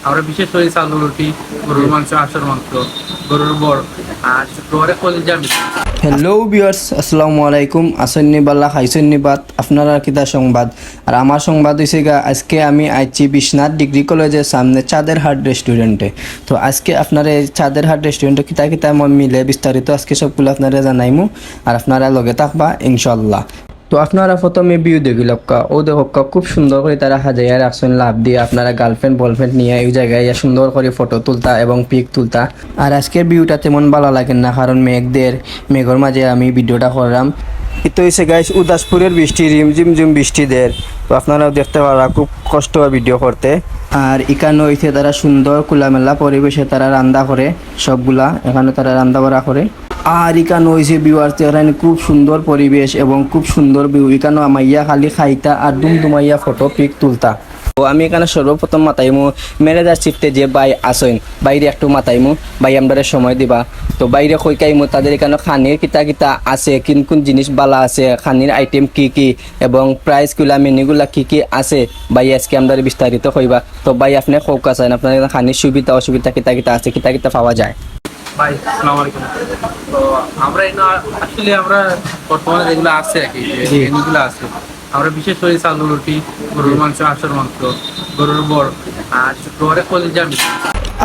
আমরা বিশেষ করে চালু রুটি, গরুর মাংস, হাঁসের মাংস, গরুর বড় আর শুক্রবারে কলিজা মিষ্টি। হ্যালো ভিউয়ার্স, আসসালামু আলাইকুম। আসন্নি বাল্লা খাইছন্নি বাত আপনারা কিতা সংবাদ। আর আমার সংবাদ হয়েছে গা, আজকে আমি আইছি বিশ্বনাথ ডিগ্রি কলেজের সামনে চাঁদেরহাট রেস্টুরেন্টে। তো আজকে আপনারা এই চাঁদেরহাট রেস্টুরেন্টে কিতা কিতা মিলে বিস্তারিত আজকে সবগুলো আপনারা জানাইমু আর আপনারা লগে থাকবা ইনশাল্লাহ। তো আপনারা প্রথমে ভিউ দেখিলক্কা, ও দেখক্কা খুব সুন্দর করে তারা হাজাইয়া রাখছেন লাভ দিয়ে আপনারা গার্লফ্রেন্ড বয়ফ্রেন্ড নিয়ে এই জায়গায় সুন্দর করে ফটো তুলতা এবং পিক তুলতা। আর আজকের ভিউটা তেমন ভালো লাগে না, কারণ মেঘের মাঝে আমি ভিডিওটা করলাম। এটা হয়েছে গাইস উদাসপুরের বৃষ্টি, রিমঝিম বৃষ্টিদের। তো আপনারাও দেখতে পারা খুব কষ্ট হয় ভিডিও করতে। আর এখানে হয়েছে তারা সুন্দর খোলামেলা পরিবেশে তারা রান্না করে, সবগুলা এখানে তারা রান্না বাড়া করে। আর এখানে হয়েছে ভিউয়ার্স, এখানে খুব সুন্দর পরিবেশ এবং খুব সুন্দর ভিউ। এখানে আমাইয়া খালি খাইতা আর দুমদুমাইয়া ফটো পিক তুলতা। তো আমি এখানে সর্বপ্রথম মাতাইমু ম্যানেজার শিফটে যে বাই আসেন, বাইরে একটু মাতাইমু, বাই আমরা সময় দিবা। তো বাইরে কইকাইমু তাদের এখানে খানির কিতা কিতা আছে, কোন জিনিস বালা আছে, খানির আইটেম কি এবং প্রাইসগুলা মেনুগুলা কি আছে, বাই আজকে আমরা বিস্তারিত কইবা। তো বাই আপনি কৌকা চান আপনার খানির সুবিধা অসুবিধা কিতা আছে, কিতা পাওয়া যায়। ভাই আসসালামু আলাইকুম। তো আমরা আসলে আমরা বর্তমানে যেগুলো আছে আর কি, যে মেনুগুলো আছে, আমরা বিশেষ করে চালু রুটি, গরুর মাংস, হাঁসের মাংস, গরুর বড় আর শুক্রবারে কলিজা মিষ্টি।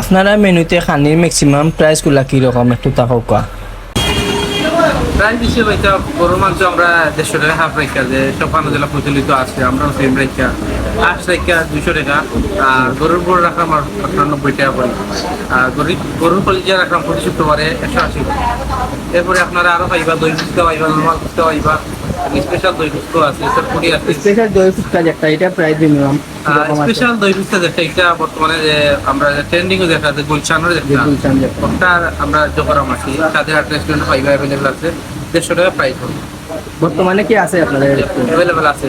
আপনারা মেনুতে খানির ম্যাক্সিমাম প্রাইসগুলা কীরকম একটু তা কৌকা। প্রাইস হিসেবে এটা গরুর মাংস আমরা 150 টাকা হাফ রেখা, যে সব জেলা প্রচলিত আছে, আমরাও সেম রেখা। হাঁস রেখা 200 টাকা, আর গরুর বড় রাখলাম আপনার 90 টাকা করে। আর গরুর কলিজা রাখলাম প্রতি শুক্রবারে 180 টাকা। এরপরে আপনারা আরো পাইবা, দই ফুচকা পাইবা, নর্মাল ফুচকা পাইবা, স্পেশাল দই ফুচকা আছে, চটপটি আছে। স্পেশাল দই ফুচকা যেটা, এটা প্রাইস মিনিমাম স্পেশাল দই ফুচকা যেটা, এটা বর্তমানে যে আমরা ট্রেন্ডিংও দেখা যায়, গুলশানের যেটা, ওটা আমরা জোহরাম আছি, চাঁদেরহাট রেস্টুরেন্ট পাইবা, অ্যাভেলেবেল আছে, 150 টাকা প্রাইস হবে। বর্তমানে কি আছে আপনাদের অ্যাভেলেবেল আছে।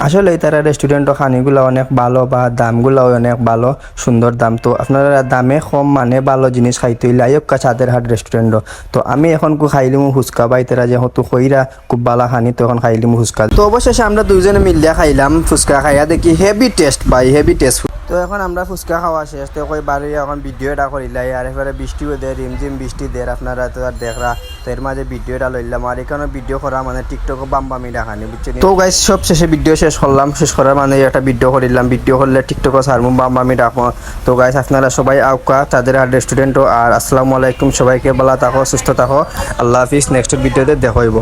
আসলে তারা রেস্টুরেন্ট খানিগুলো অনেক ভালো বা দামগুলো অনেক ভালো সুন্দর দাম। তো আপনারা দামে কম মানে ভালো জিনিস খাইতে হইলে আইকা চাঁদেরহাট রেস্টুরেন্ট। তো আমি এখন খাইলিমু ফুচকা, বাই তারা যেহেতু কইরা খুব ভালো খানি, তো এখন খাইলিমু ফুচকা। তো অবশেষে আমরা দুইজনে মিলিয়া খাইলাম ফুচকা, খাইয়া দেখি হেভি টেস্ট বাই হেভি টেস্ট। তো এখন আমরা ফুচকা খাওয়া শেষ, তো কই বাড়ি এখন ভিডিওটা করিলাই। আর এবারে বৃষ্টিও দেয়, রিমঝিম বৃষ্টি দেয়, আপনারা তো আর দেখরা। তো এর মাঝে ভিডিওটা লইলাম। আর এখানে ভিডিও করা মানে টিকটক বাম্বামি দেখানি, বুঝছেন। তো গাইস সব শেষে ভিডিও শেষ করলাম, শেষ করার মানে একটা ভিডিও করিলাম। ভিডিও করলে টিকটকও ছাড়বো, বাম্বামি ডাকবো। তো গাইস আপনারা সবাই আউকা চাঁদেরহাট রেস্টুরেন্ট। আর আসসালামু আলাইকুম, সবাইকে ভালো থাকো, সুস্থ থাকো, আল্লাহ হাফিজ। নেক্সট ভিডিওতে দেখা হইব।